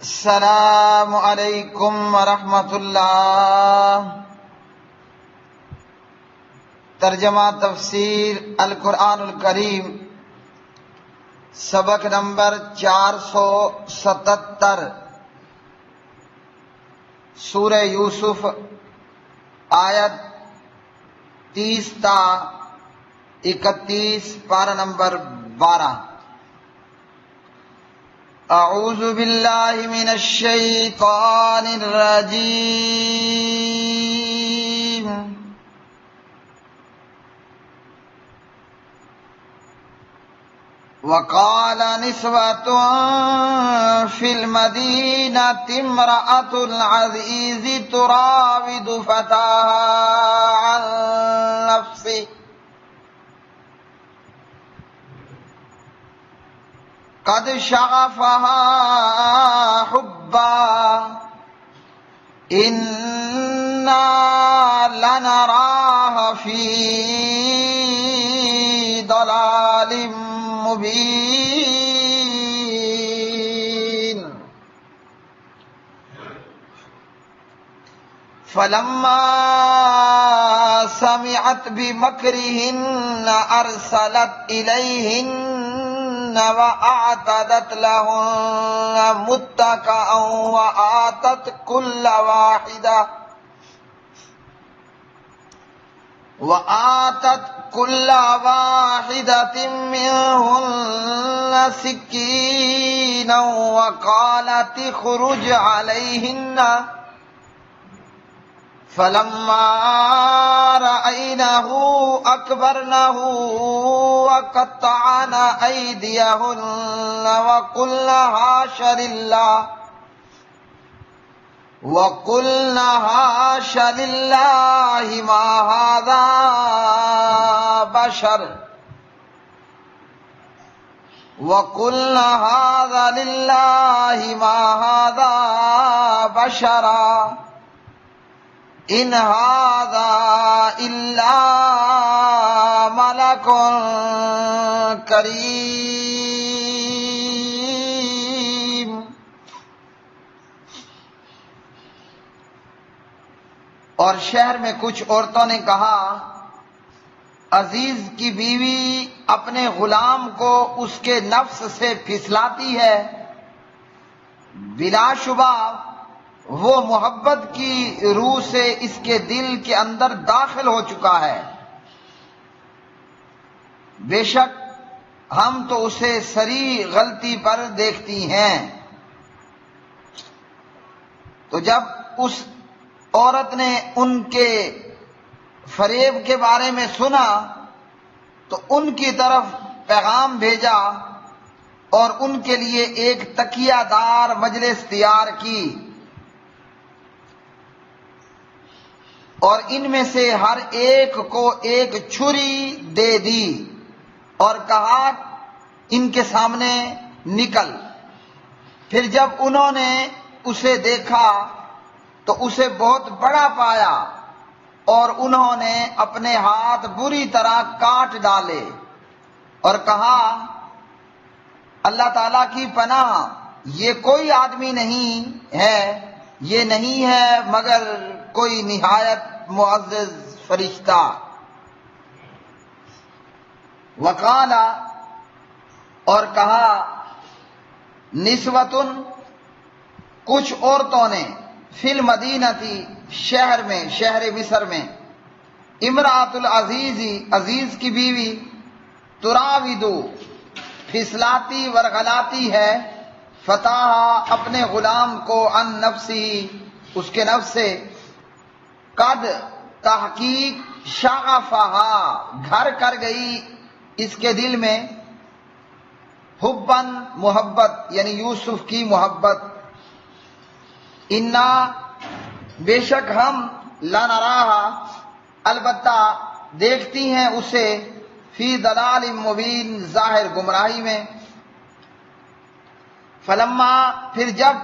السلام علیکم ورحمۃ اللہ۔ ترجمہ تفسیر القرآن الکریم، سبق نمبر 477، سورہ یوسف، آیت 30 تا 31، پارہ نمبر 12۔ اعوذ باللہ من الشیطان الرجیم۔ وقال نسوة في المدينة امرأة العزيز تراود فتاها عن نفسه قد شغفها حبا إنا لنراها في ضلال مبين۔ فلما سمعت بمكرهن أرسلت إليهن وأعتدت لهن متكئا وآتت كل واحدة منهن سكينا وقالت اخرج عليهن، فلما رأينه أكبرنه وقطعن أيديهن وقلن حاش لله ما هذا بشر، وقلن هذا لله ما هذا بشرا إن هذا إلا ملك کریم۔ اور شہر میں کچھ عورتوں نے کہا، عزیز کی بیوی اپنے غلام کو اس کے نفس سے پھسلاتی ہے، بلا شبہ وہ محبت کی روح سے اس کے دل کے اندر داخل ہو چکا ہے، بے شک ہم تو اسے صریح غلطی پر دیکھتی ہیں۔ تو جب اس عورت نے ان کے فریب کے بارے میں سنا تو ان کی طرف پیغام بھیجا اور ان کے لیے ایک تکیہ دار مجلس تیار کی، اور ان میں سے ہر ایک کو ایک چھری دے دی اور کہا ان کے سامنے نکل۔ پھر جب انہوں نے اسے دیکھا تو اسے بہت بڑا پایا اور انہوں نے اپنے ہاتھ بری طرح کاٹ ڈالے اور کہا، اللہ تعالیٰ کی پناہ، یہ کوئی آدمی نہیں ہے، یہ نہیں ہے مگر کوئی نہایت معزز فرشتہ۔ وقال، اور کہا، نسوۃ، کچھ عورتوں نے، فی المدینتی، شہر میں، شہر مصر میں، امرأۃ العزیز، عزیز کی بیوی، تراود، پھسلاتی ورغلاتی ہے، فتاہ، اپنے غلام کو، عن نفسی، اس کے نفس سے، قد، تحقیق، شغفہا، گھر کر گئی اس کے دل میں، حباً، محبت، یعنی یوسف کی محبت، انا، بے شک ہم، لنراہا، البتہ دیکھتی ہیں اسے، فی ضلال مبین، ظاہر گمراہی میں۔ فلما، پھر جب،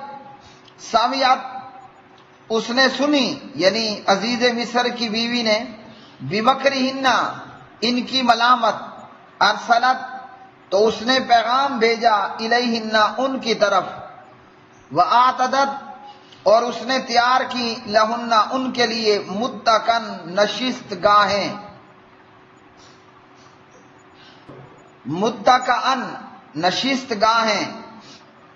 سمعت، اس نے سنی، یعنی عزیز مصر کی بیوی نے، بمکرہن، ان کی ملامت، ارسلت، تو اس نے پیغام بھیجا، الیہن، ان کی طرف، وَآتَدَتْ اور اس نے تیار کی لہن ان کے لیے متکن نشست گاہیں، متکئن نشست گاہیں،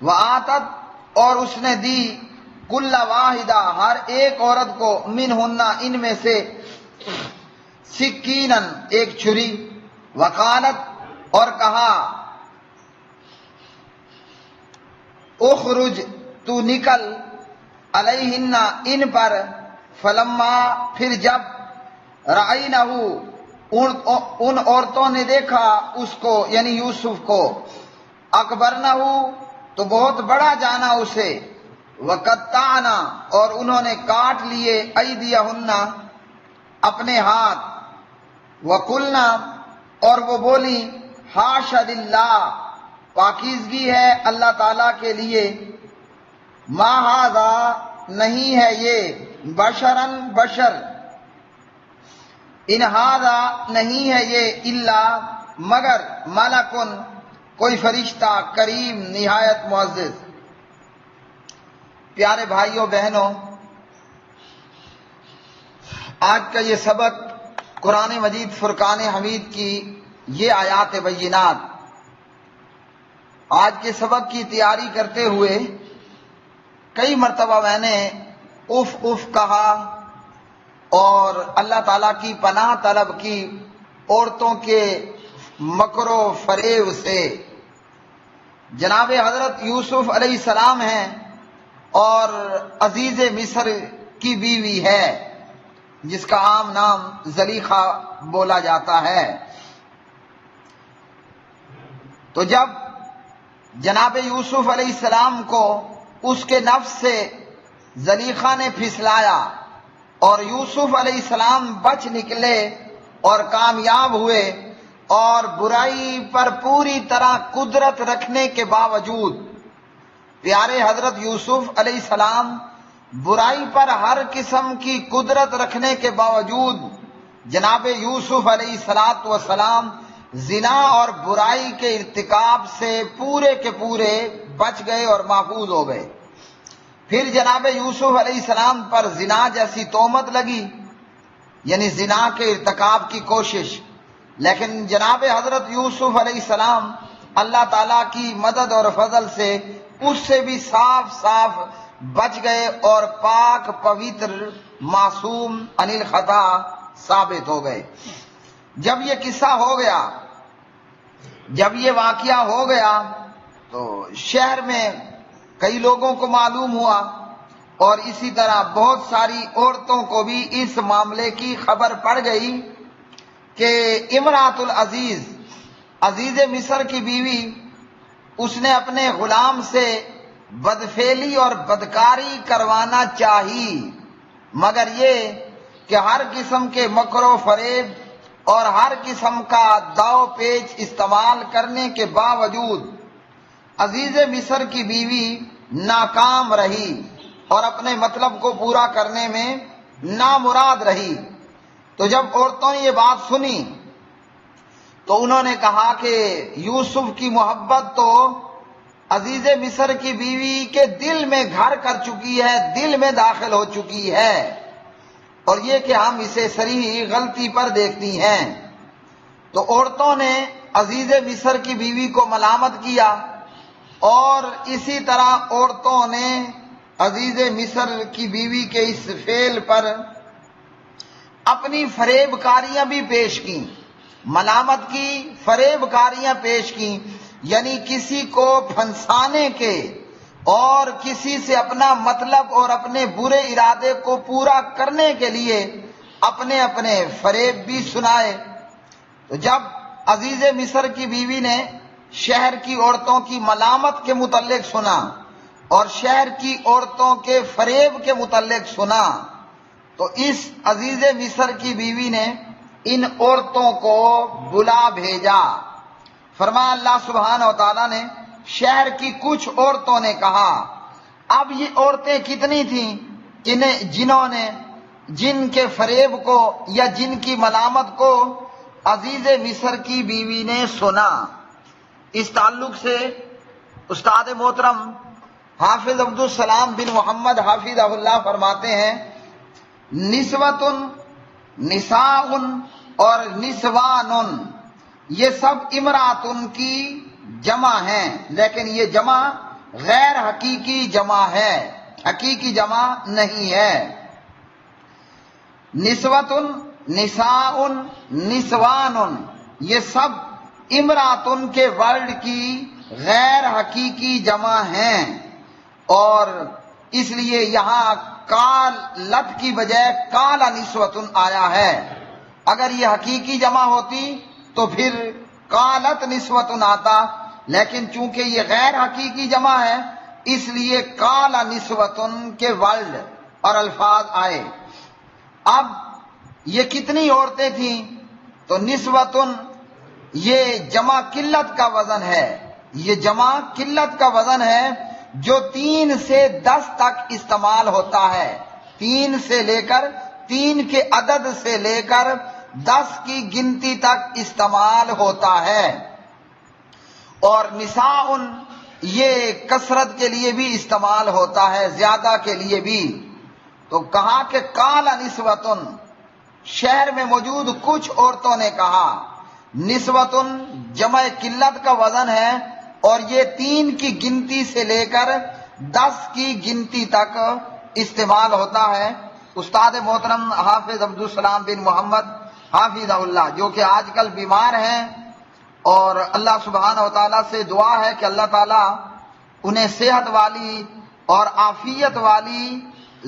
وآتت اور اس نے دی کل واحدہ ہر ایک عورت کو منہن ان میں سے سکینن ایک چھری، وقالت اور کہا اخرج تو نکل علیہن ان پر، فلما پھر جب رأینہ ان عورتوں نے دیکھا اس کو یعنی یوسف کو، اکبرنہ تو بہت بڑا جانا اسے، وقطعنا اور انہوں نے کاٹ لیے ایدیہن اپنے ہاتھ، وقلنا اور وہ بولی حاش للہ پاکیزگی ہے اللہ تعالیٰ کے لیے، ما ھذا نہیں ہے یہ بشرن بشر، ان ھذا نہیں ہے یہ الا مگر ملکن کوئی فرشتہ کریم نہایت معزز۔ پیارے بھائیوں بہنوں، آج کا یہ سبق قرآن مجید فرقان حمید کی یہ آیات بینات، آج کے سبق کی تیاری کرتے ہوئے کئی مرتبہ میں نے اف اف کہا اور اللہ تعالیٰ کی پناہ طلب کی عورتوں کے مکر و فریب سے۔ جناب حضرت یوسف علیہ السلام ہیں اور عزیز مصر کی بیوی ہے جس کا عام نام زلیخا بولا جاتا ہے۔ تو جب جناب یوسف علیہ السلام کو اس کے نفس سے زلیخا نے پھسلایا اور یوسف علیہ السلام بچ نکلے اور کامیاب ہوئے، اور برائی پر پوری طرح قدرت رکھنے کے باوجود پیارے حضرت یوسف علیہ السلام برائی پر ہر قسم کی قدرت رکھنے کے باوجود جناب یوسف علیہ السلام زنا اور برائی کے ارتکاب سے پورے کے پورے بچ گئے اور محفوظ ہو گئے۔ پھر جناب یوسف علیہ السلام پر زنا جیسی تہمت لگی، یعنی زنا کے ارتکاب کی کوشش، لیکن جناب حضرت یوسف علیہ السلام اللہ تعالیٰ کی مدد اور فضل سے اس سے بھی صاف صاف بچ گئے اور پاک پوتر معصوم عن الخطا ثابت ہو گئے۔ جب یہ قصہ ہو گیا، جب یہ واقعہ ہو گیا تو شہر میں کئی لوگوں کو معلوم ہوا اور اسی طرح بہت ساری عورتوں کو بھی اس معاملے کی خبر پڑ گئی کہ امراۃ العزیز، عزیز مصر کی بیوی، اس نے اپنے غلام سے بدفعلی اور بدکاری کروانا چاہی، مگر یہ کہ ہر قسم کے مکر و فریب اور ہر قسم کا داؤ پیچ استعمال کرنے کے باوجود عزیز مصر کی بیوی ناکام رہی اور اپنے مطلب کو پورا کرنے میں نامراد رہی۔ تو جب عورتوں نے یہ بات سنی تو انہوں نے کہا کہ یوسف کی محبت تو عزیز مصر کی بیوی کے دل میں گھر کر چکی ہے، دل میں داخل ہو چکی ہے، اور یہ کہ ہم اسے صریح غلطی پر دیکھتی ہیں۔ تو عورتوں نے عزیز مصر کی بیوی کو ملامت کیا اور اسی طرح عورتوں نے عزیز مصر کی بیوی کے اس فعل پر اپنی فریب کاریاں بھی پیش کی، ملامت کی، فریب کاریاں پیش کی، یعنی کسی کو پھنسانے کے اور کسی سے اپنا مطلب اور اپنے برے ارادے کو پورا کرنے کے لیے اپنے اپنے فریب بھی سنائے۔ تو جب عزیز مصر کی بیوی نے شہر کی عورتوں کی ملامت کے متعلق سنا اور شہر کی عورتوں کے فریب کے متعلق سنا تو اس عزیز مصر کی بیوی نے ان عورتوں کو بلا بھیجا۔ فرمایا اللہ سبحانہ و تعالیٰ نے شہر کی کچھ عورتوں نے کہا، اب یہ عورتیں کتنی تھیں جنہوں نے جن کے فریب کو یا جن کی ملامت کو عزیز مصر کی بیوی نے سنا۔ اس تعلق سے استاد محترم حافظ عبدالسلام بن محمد حافظہ اللہ فرماتے ہیں نسوتن، نساء اور نسوان یہ سب امراتن کی جمع ہیں، لیکن یہ جمع غیر حقیقی جمع ہے، حقیقی جمع نہیں ہے۔ نسوتن، نساء، نسوان یہ سب امراتن کے ورڈ کی غیر حقیقی جمع ہیں، اور اس لیے یہاں قالت کی بجائے قال نسوتن آیا ہے۔ اگر یہ حقیقی جمع ہوتی تو پھر قالت نسوتن آتا، لیکن چونکہ یہ غیر حقیقی جمع ہے اس لیے قال نسوتن کے ورڈ اور الفاظ آئے۔ اب یہ کتنی عورتیں تھیں؟ تو نسوتن یہ جمع قلت کا وزن ہے، یہ جمع قلت کا وزن ہے جو 3 سے 10 تک استعمال ہوتا ہے، 3 سے لے کر 3 کے عدد سے لے کر 10 کی گنتی تک استعمال ہوتا ہے۔ اور نساء یہ کثرت کے لیے بھی استعمال ہوتا ہے، زیادہ کے لیے بھی۔ تو کہا کہ قال نسوتن، شہر میں موجود کچھ عورتوں نے کہا۔ نسوتن جمع قلت کا وزن ہے اور یہ 3 کی گنتی سے لے کر 10 کی گنتی تک استعمال ہوتا ہے۔ استاد محترم حافظ عبدالسلام بن محمد حافظہ اللہ جو کہ آج کل بیمار ہیں، اور اللہ سبحانہ وتعالیٰ سے دعا ہے کہ اللہ تعالیٰ انہیں صحت والی اور عافیت والی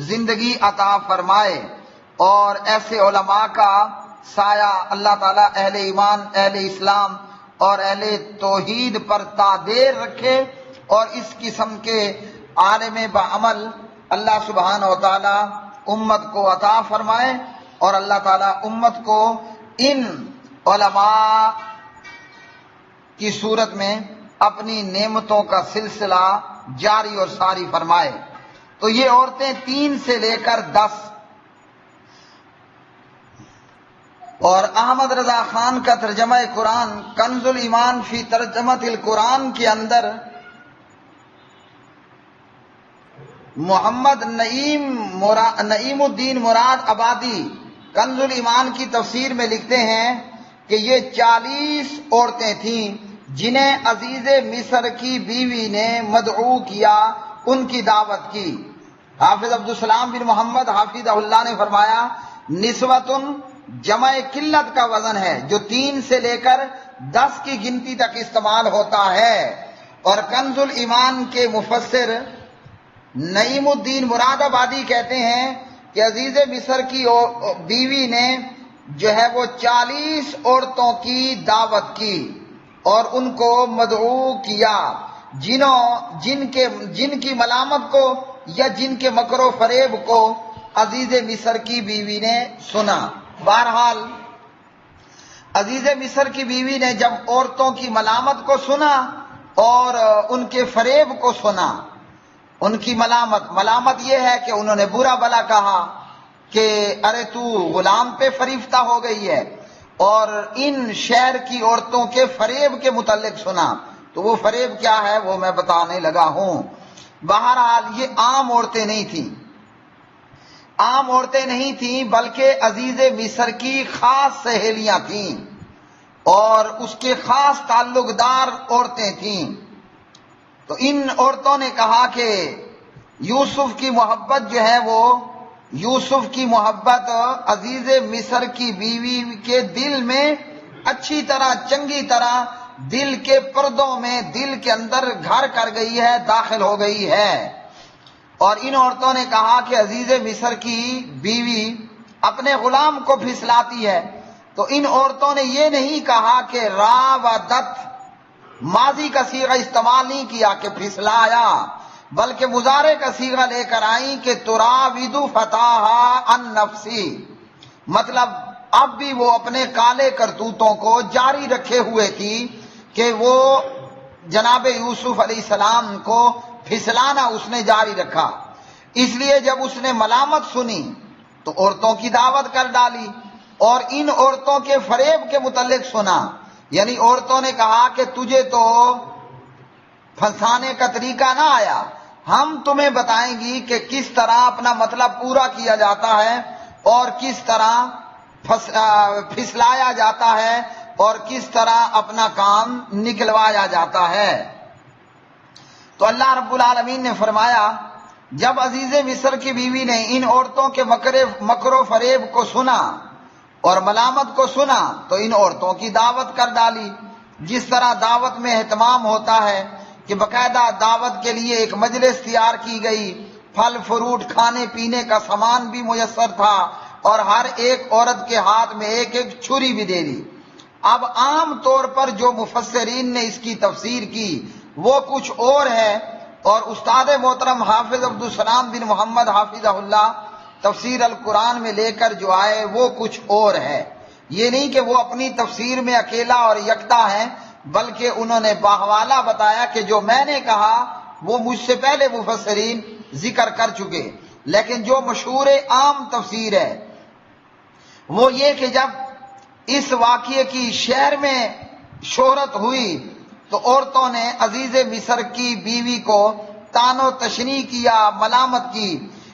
زندگی عطا فرمائے، اور ایسے علماء کا سایہ اللہ تعالیٰ اہل ایمان، اہل اسلام اور اہل توحید پر تادیر رکھے، اور اس قسم کے عالم بعمل اللہ سبحانہ وتعالیٰ امت کو عطا فرمائے، اور اللہ تعالیٰ امت کو ان علماء کی صورت میں اپنی نعمتوں کا سلسلہ جاری اور ساری فرمائے۔ تو یہ عورتیں 3 سے لے کر 10۔ اور احمد رضا خان کا ترجمہ قرآن کنز الایمان فی ترجمۃ القرآن کے اندر محمد نعیم الدین مراد آبادی کنز الایمان کی تفسیر میں لکھتے ہیں کہ یہ 40 عورتیں تھیں جنہیں عزیز مصر کی بیوی نے مدعو کیا، ان کی دعوت کی۔ حافظ عبدالسلام بن محمد حافظہ اللہ نے فرمایا نسوتن جمع قلت کا وزن ہے جو 3 سے لے کر 10 کی گنتی تک استعمال ہوتا ہے۔ اور کنز الایمان کے مفسر نعیم الدین مراد آبادی کہتے ہیں کہ عزیز مصر کی بیوی نے جو ہے وہ 40 عورتوں کی دعوت کی اور ان کو مدعو کیا، جن کی ملامت کو یا جن کے مکر و فریب کو عزیز مصر کی بیوی نے سنا۔ بہرحال عزیز مصر کی بیوی نے جب عورتوں کی ملامت کو سنا اور ان کے فریب کو سنا، ان کی ملامت یہ ہے کہ انہوں نے برا بلا کہا کہ ارے تو غلام پہ فریفتہ ہو گئی ہے، اور ان شہر کی عورتوں کے فریب کے متعلق سنا۔ تو وہ فریب کیا ہے وہ میں بتانے لگا ہوں۔ بہرحال یہ عام عورتیں نہیں تھیں، عام عورتیں نہیں تھیں بلکہ عزیز مصر کی خاص سہیلیاں تھیں اور اس کے خاص تعلق دار عورتیں تھیں۔ تو ان عورتوں نے کہا کہ یوسف کی محبت جو ہے وہ یوسف کی محبت عزیز مصر کی بیوی کے دل میں اچھی طرح چنگی طرح دل کے پردوں میں دل کے اندر گھر کر گئی ہے، داخل ہو گئی ہے۔ اور ان عورتوں نے کہا کہ عزیز مصر کی بیوی اپنے غلام کو پھسلاتی ہے۔ تو ان عورتوں نے یہ نہیں کہا کہ راودت، ماضی کا صیغہ استعمال نہیں کیا کہ پھسلایا، بلکہ مضارع کا صیغہ لے کر آئیں کہ تراود فتاہا عن نفسی، مطلب اب بھی وہ اپنے کالے کرتوتوں کو جاری رکھے ہوئے تھی کہ وہ جناب یوسف علیہ السلام کو پھسلانا اس نے جاری رکھا۔ اس لیے جب اس نے ملامت سنی تو عورتوں کی دعوت کر ڈالی اور ان عورتوں کے فریب کے متعلق سنا، یعنی عورتوں نے کہا کہ تجھے تو پھنسانے کا طریقہ نہ آیا، ہم تمہیں بتائیں گی کہ کس طرح اپنا مطلب پورا کیا جاتا ہے اور کس طرح پھسلایا جاتا ہے اور کس طرح اپنا کام نکلوایا جاتا ہے۔ تو اللہ رب العالمین نے فرمایا جب عزیز مصر کی بیوی نے ان عورتوں کے مکر و فریب کو سنا اور ملامت کو سنا تو ان عورتوں کی دعوت کر ڈالی، جس طرح دعوت میں اہتمام ہوتا ہے کہ باقاعدہ دعوت کے لیے ایک مجلس تیار کی گئی، پھل فروٹ کھانے پینے کا سامان بھی میسر تھا اور ہر ایک عورت کے ہاتھ میں ایک ایک چھری بھی دے دی۔ اب عام طور پر جو مفسرین نے اس کی تفسیر کی وہ کچھ اور ہے، اور استاد محترم حافظ عبدالسلام بن محمد حافظہ اللہ تفسیر القرآن میں لے کر جو آئے وہ کچھ اور ہے۔ یہ نہیں کہ وہ اپنی تفسیر میں اکیلا اور یکتا ہے، بلکہ انہوں نے باحوالہ بتایا کہ جو میں نے کہا وہ مجھ سے پہلے مفسرین ذکر کر چکے، لیکن جو مشہور عام تفسیر ہے وہ یہ کہ جب اس واقعے کی شہر میں شہرت ہوئی تو عورتوں نے عزیز مصر کی بیوی کو طعن و تشنیع کیا، ملامت کی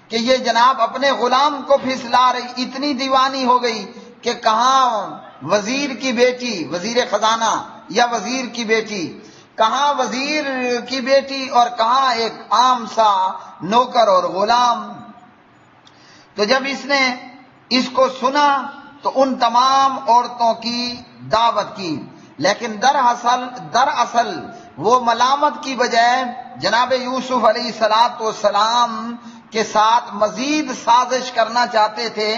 کہ یہ جناب اپنے غلام کو پھسلا رہی، اتنی دیوانی ہو گئی کہ کہاں وزیر کی بیٹی، وزیر خزانہ یا وزیر کی بیٹی، کہاں وزیر کی بیٹی اور کہاں ایک عام سا نوکر اور غلام۔ تو جب اس نے اس کو سنا تو ان تمام عورتوں کی دعوت کی، لیکن دراصل وہ ملامت کی بجائے جناب یوسف علیہ السلام کے ساتھ مزید سازش کرنا چاہتے تھے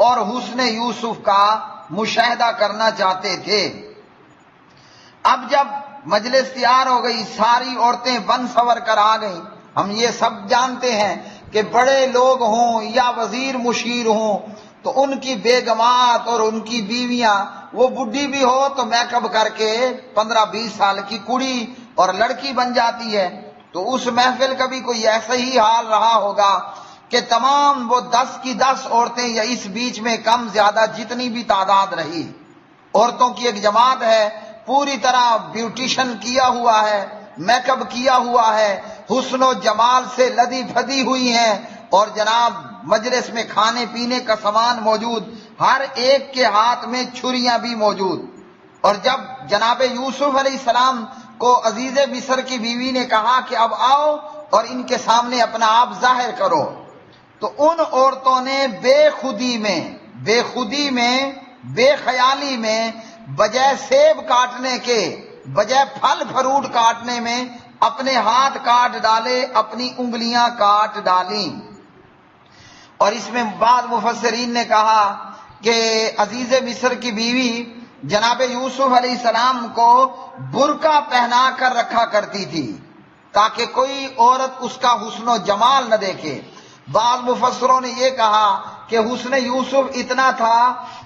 اور حسن یوسف کا مشاہدہ کرنا چاہتے تھے۔ اب جب مجلس تیار ہو گئی، ساری عورتیں بن سور کر آ گئیں۔ ہم یہ سب جانتے ہیں کہ بڑے لوگ ہوں یا وزیر مشیر ہوں تو ان کی بیگمات اور ان کی بیویاں، وہ بڈھی بھی ہو تو میک اپ کر کے 15-20 سال کی کڑی اور لڑکی بن جاتی ہے۔ تو اس محفل کا بھی کوئی ایسا ہی حال رہا ہوگا کہ تمام وہ 10 کی 10 عورتیں یا اس بیچ میں کم زیادہ جتنی بھی تعداد رہی، عورتوں کی ایک جماعت ہے، پوری طرح بیوٹیشن کیا ہوا ہے، میک اپ کیا ہوا ہے، حسن و جمال سے لدی پھدی ہوئی ہیں، اور جناب مجلس میں کھانے پینے کا سامان موجود، ہر ایک کے ہاتھ میں چھریاں بھی موجود۔ اور جب جناب یوسف علیہ السلام کو عزیز مصر کی بیوی نے کہا کہ اب آؤ اور ان کے سامنے اپنا آپ ظاہر کرو، تو ان عورتوں نے بے خودی میں بے خیالی میں بجائے سیب کاٹنے کے، بجائے پھل فروٹ کاٹنے میں اپنے ہاتھ کاٹ ڈالے، اپنی انگلیاں کاٹ ڈالیں۔ اور اس میں بعض مفسرین نے کہا کہ عزیز مصر کی بیوی جناب یوسف علیہ السلام کو برقع پہنا کر رکھا کرتی تھی تاکہ کوئی عورت اس کا حسن و جمال نہ دیکھے۔ بعض مفسروں نے یہ کہا کہ حسن یوسف اتنا تھا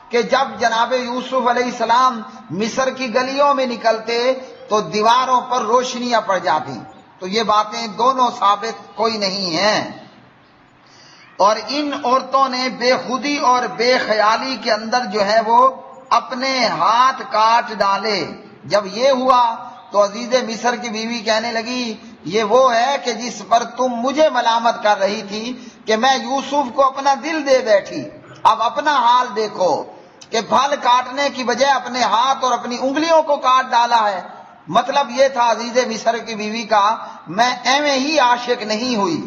کہ جب جناب یوسف علیہ السلام مصر کی گلیوں میں نکلتے تو دیواروں پر روشنیاں پڑ جاتی۔ تو یہ باتیں دونوں ثابت کوئی نہیں ہیں۔ اور ان عورتوں نے بے خودی اور بے خیالی کے اندر جو ہے وہ اپنے ہاتھ کاٹ ڈالے۔ جب یہ ہوا تو عزیز مصر کی بیوی کہنے لگی یہ وہ ہے کہ جس پر تم مجھے ملامت کر رہی تھی کہ میں یوسف کو اپنا دل دے بیٹھی، اب اپنا حال دیکھو کہ پھل کاٹنے کی بجائے اپنے ہاتھ اور اپنی انگلیوں کو کاٹ ڈالا ہے۔ مطلب یہ تھا عزیز مصر کی بیوی کا، میں ایویں ہی عاشق نہیں ہوئی،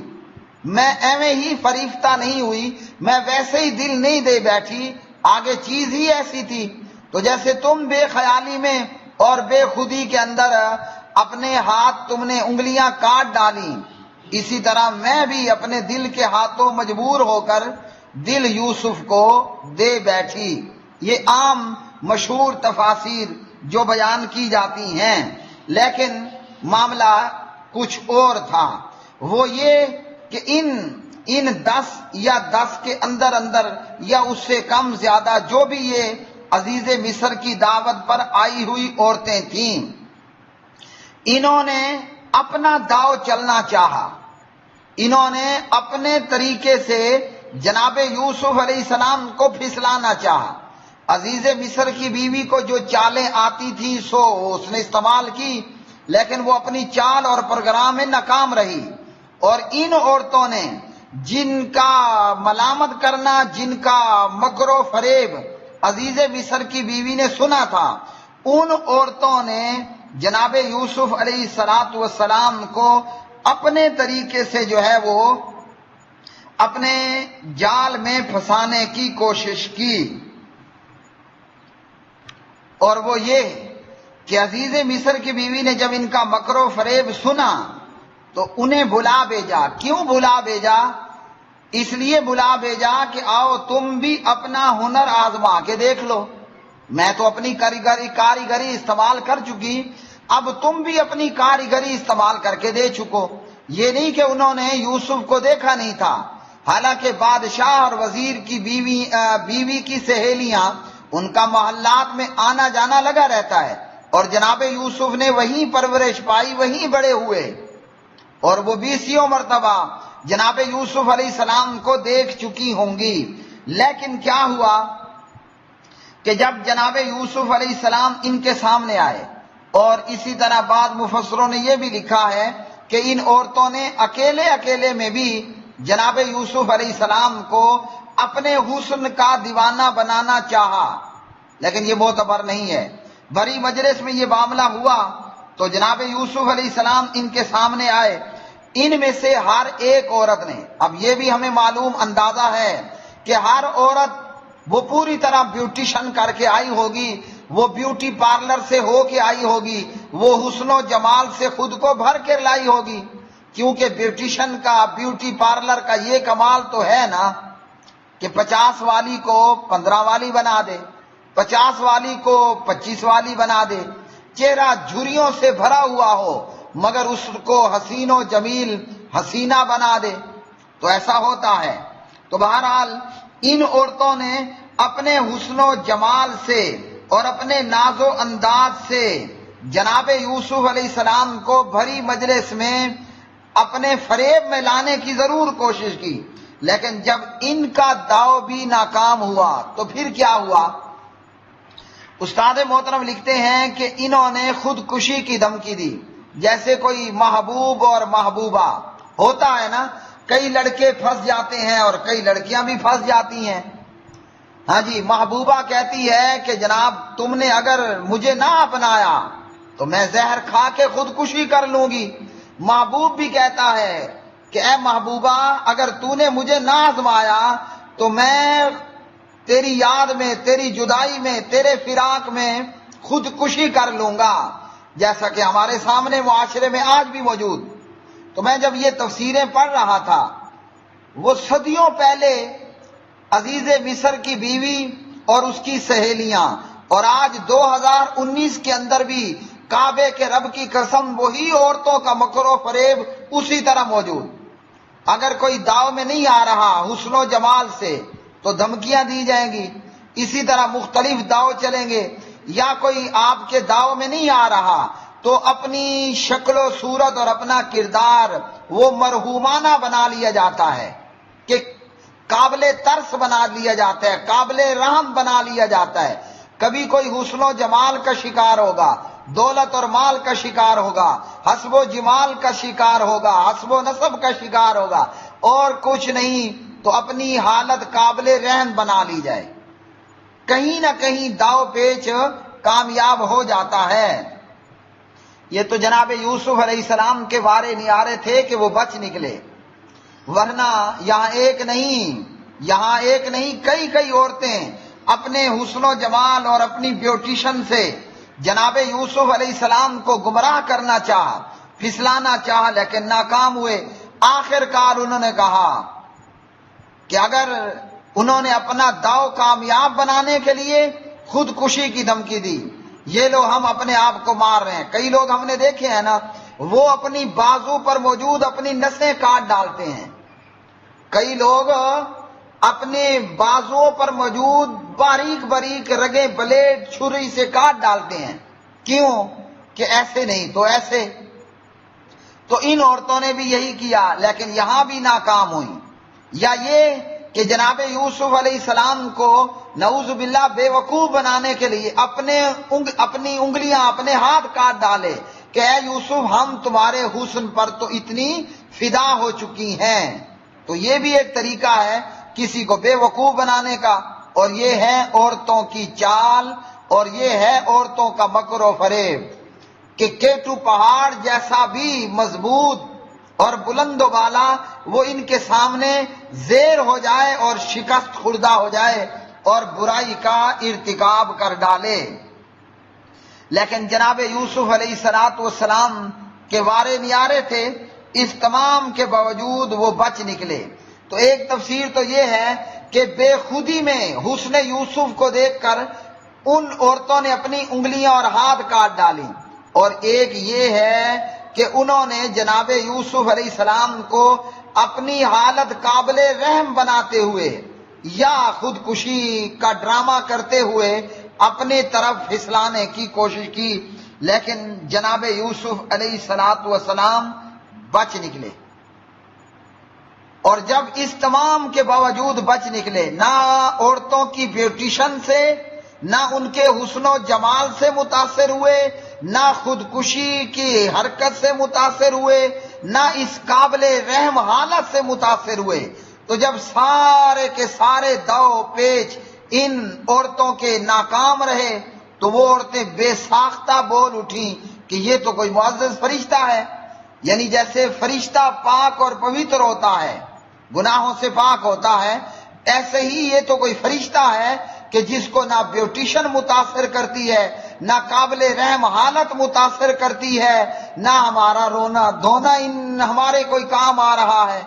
میں ایویں ہی فریفتہ نہیں ہوئی، میں ویسے ہی دل نہیں دے بیٹھی، آگے چیز ہی ایسی تھی۔ تو جیسے تم بے خیالی میں اور بے خودی کے اندر اپنے ہاتھ تم نے انگلیاں کاٹ ڈالی، اسی طرح میں بھی اپنے دل کے ہاتھوں مجبور ہو کر دل یوسف کو دے بیٹھی۔ یہ عام مشہور تفاسیر جو بیان کی جاتی ہیں، لیکن معاملہ کچھ اور تھا، وہ یہ کہ ان 10 یا 10 کے اندر یا اس سے کم زیادہ جو بھی یہ عزیز مصر کی دعوت پر آئی ہوئی عورتیں تھیں، انہوں نے اپنا داؤ چلنا چاہا، انہوں نے اپنے طریقے سے جناب یوسف علیہ السلام کو پھسلانا چاہا۔ عزیز مصر کی بیوی کو جو چالیں آتی تھی اس نے استعمال کی، لیکن وہ اپنی چال اور پروگرام میں ناکام رہی۔ اور ان عورتوں نے جن کا ملامت کرنا، جن کا مکر و فریب عزیز مصر کی بیوی نے سنا تھا، ان عورتوں نے جناب یوسف علیہ السلام کو اپنے طریقے سے جو ہے وہ اپنے جال میں پھنسانے کی کوشش کی، اور وہ یہ کہ عزیز مصر کی بیوی نے جب ان کا مکر و فریب سنا تو انہیں بلا بھیجا۔ کیوں بلا بھیجا؟ اس لیے بلا بھیجا کہ آؤ تم بھی اپنا ہنر آزما کے دیکھ لو، میں تو اپنی کاریگری استعمال کر چکی، اب تم بھی اپنی کاریگری استعمال کر کے دے چکو۔ یہ نہیں کہ انہوں نے یوسف کو دیکھا نہیں تھا، حالانکہ بادشاہ اور وزیر کی بیوی کی سہیلیاں ان کا محلات میں آنا جانا لگا رہتا ہے، اور جناب یوسف نے وہیں پرورش پائی، وہیں بڑے ہوئے، اور وہ 20 مرتبہ جناب یوسف علیہ السلام کو دیکھ چکی ہوں گی۔ لیکن کیا ہوا کہ جب جناب یوسف علیہ السلام ان کے سامنے آئے، اور اسی طرح بعض مفسروں نے یہ بھی لکھا ہے کہ ان عورتوں نے اکیلے میں بھی جناب یوسف علیہ السلام کو اپنے حسن کا دیوانہ بنانا چاہا، لیکن یہ معتبر نہیں ہے۔ بڑی مجلس میں یہ معاملہ ہوا تو جناب یوسف علیہ السلام ان کے سامنے آئے، ان میں سے ہر ایک عورت نے، اب یہ بھی ہمیں معلوم اندازہ ہے کہ ہر عورت وہ پوری طرح بیوٹیشن کر کے آئی ہوگی، وہ بیوٹی پارلر سے ہو کے آئی ہوگی، وہ حسن و جمال سے خود کو بھر کے لائی ہوگی، کیونکہ بیوٹی پارلر کا یہ کمال تو ہے نا کہ 50 والی کو 15 والی بنا دے، 50 والی کو 25 والی بنا دے، چہرہ جھریوں سے بھرا ہوا ہو مگر اس کو حسین و جمیل حسینہ بنا دے، تو ایسا ہوتا ہے۔ تو بہرحال ان عورتوں نے اپنے حسن و جمال سے اور اپنے ناز و انداز سے جناب یوسف علیہ السلام کو بھری مجلس میں اپنے فریب میں لانے کی ضرور کوشش کی، لیکن جب ان کا داؤ بھی ناکام ہوا تو پھر کیا ہوا؟ استاد محترم لکھتے ہیں کہ انہوں نے خودکشی کی دھمکی دی، جیسے کوئی محبوب اور محبوبہ ہوتا ہے نا، کئی لڑکے پھنس جاتے ہیں اور کئی لڑکیاں بھی پھنس جاتی ہیں۔ ہاں جی، محبوبہ کہتی ہے کہ جناب تم نے اگر مجھے نہ اپنایا تو میں زہر کھا کے خودکشی کر لوں گی۔ محبوب بھی کہتا ہے کہ اے محبوبہ اگر تو نے مجھے نہ آزمایا تو میں تیری یاد میں، تیری جدائی میں، تیرے فراق میں خودکشی کر لوں گا، جیسا کہ ہمارے سامنے معاشرے میں آج بھی موجود۔ تو میں جب یہ تفسیریں پڑھ رہا تھا، وہ صدیوں پہلے عزیز مصر کی بیوی اور اس کی سہیلیاں، اور آج 2019 کے اندر بھی کعبے کے رب کی قسم وہی عورتوں کا مکر و فریب اسی طرح موجود۔ اگر کوئی داؤ میں نہیں آ رہا حسن و جمال سے تو دھمکیاں دی جائیں گی، اسی طرح مختلف داؤ چلیں گے، یا کوئی آپ کے داؤ میں نہیں آ رہا تو اپنی شکل و صورت اور اپنا کردار وہ مرحومانہ بنا لیا جاتا ہے، کہ قابل ترس بنا لیا جاتا ہے، قابل رحم بنا لیا جاتا ہے۔ کبھی کوئی حسن و جمال کا شکار ہوگا، دولت اور مال کا شکار ہوگا، حسب و جمال کا شکار ہوگا، حسب و نسب کا شکار ہوگا، اور کچھ نہیں تو اپنی حالت قابل رحم بنا لی جائے، کہیں نہ کہیں داؤ پیچ کامیاب ہو جاتا ہے۔ یہ تو جناب یوسف علیہ السلام کے وارے نیارے تھے کہ وہ بچ نکلے، ورنہ یہاں ایک نہیں کئی عورتیں اپنے حسن و جمال اور اپنی بیوٹیشن سے جناب یوسف علیہ السلام کو گمراہ کرنا چاہا، پھسلانا چاہا، لیکن ناکام ہوئے۔ آخر کار انہوں نے کہا کہ اگر انہوں نے اپنا داؤ کامیاب بنانے کے لیے خودکشی کی دھمکی دی، یہ لو ہم اپنے آپ کو مار رہے ہیں۔ کئی لوگ ہم نے دیکھے ہیں نا، وہ اپنی بازو پر موجود اپنی نسیں کاٹ ڈالتے ہیں، کئی لوگ اپنے بازوؤں پر موجود باریک رگیں بلیڈ چھری سے کاٹ ڈالتے ہیں۔ کیوں؟ کہ ایسے نہیں تو ایسے۔ تو ان عورتوں نے بھی یہی کیا، لیکن یہاں بھی ناکام ہوئی۔ یا یہ کہ جناب یوسف علیہ السلام کو نعوذ باللہ بے وقوف بنانے کے لیے اپنی انگلیاں، اپنے ہاتھ کاٹ ڈالے کہ اے یوسف ہم تمہارے حسن پر تو اتنی فدا ہو چکی ہیں۔ تو یہ بھی ایک طریقہ ہے کسی کو بے وقوف بنانے کا، اور یہ ہے عورتوں کی چال، اور یہ ہے عورتوں کا مکر و فریب کہ کیٹو پہاڑ جیسا بھی مضبوط اور بلند و بالا وہ ان کے سامنے زیر ہو جائے اور شکست خوردہ ہو جائے اور برائی کا ارتکاب کر ڈالے۔ لیکن جناب یوسف علیہ السلام کے وارے نیارے تھے، اس تمام کے باوجود وہ بچ نکلے۔ تو ایک تفسیر تو یہ ہے کہ بے خودی میں حسن یوسف کو دیکھ کر ان عورتوں نے اپنی انگلیاں اور ہاتھ کاٹ ڈالی، اور ایک یہ ہے کہ انہوں نے جناب یوسف علیہ السلام کو اپنی حالت قابل رحم بناتے ہوئے یا خودکشی کا ڈرامہ کرتے ہوئے اپنی طرف پھسلانے کی کوشش کی، لیکن جناب یوسف علیہ السلام بچ نکلے۔ اور جب اس تمام کے باوجود بچ نکلے، نہ عورتوں کی بیوٹیشن سے، نہ ان کے حسن و جمال سے متاثر ہوئے، نہ خودکشی کی حرکت سے متاثر ہوئے، نہ اس قابل رحم حالت سے متاثر ہوئے، تو جب سارے کے سارے داؤ پیچ ان عورتوں کے ناکام رہے تو وہ عورتیں بے ساختہ بول اٹھیں کہ یہ تو کوئی معزز فرشتہ ہے۔ یعنی جیسے فرشتہ پاک اور پوتر ہوتا ہے، گناہوں سے پاک ہوتا ہے، ایسے ہی یہ تو کوئی فرشتہ ہے کہ جس کو نہ بیوٹیشن متاثر کرتی ہے، نہ قابل رحم حالت متاثر کرتی ہے، نہ ہمارا رونا دھونا ہمارے کوئی کام آ رہا ہے۔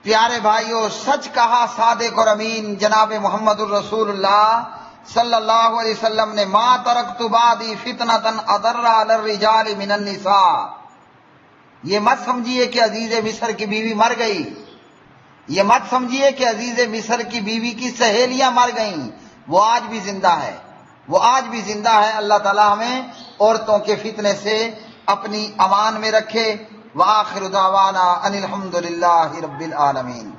پیارے بھائیو، سچ کہا صادق اور امین جناب محمد الرسول اللہ صلی اللہ علیہ وسلم نے، ما ترکت بعدی فتنۃ اضر علی الرجال من النساء۔ یہ مت سمجھیے کہ عزیز مصر کی بیوی مر گئی، یہ مت سمجھیے کہ عزیز مصر کی بیوی کی سہیلیاں مر گئیں، وہ آج بھی زندہ ہے، وہ آج بھی زندہ ہے۔ اللہ تعالی ہمیں عورتوں کے فتنے سے اپنی امان میں رکھے۔ وآخر دعوانا ان الحمد للہ رب العالمین۔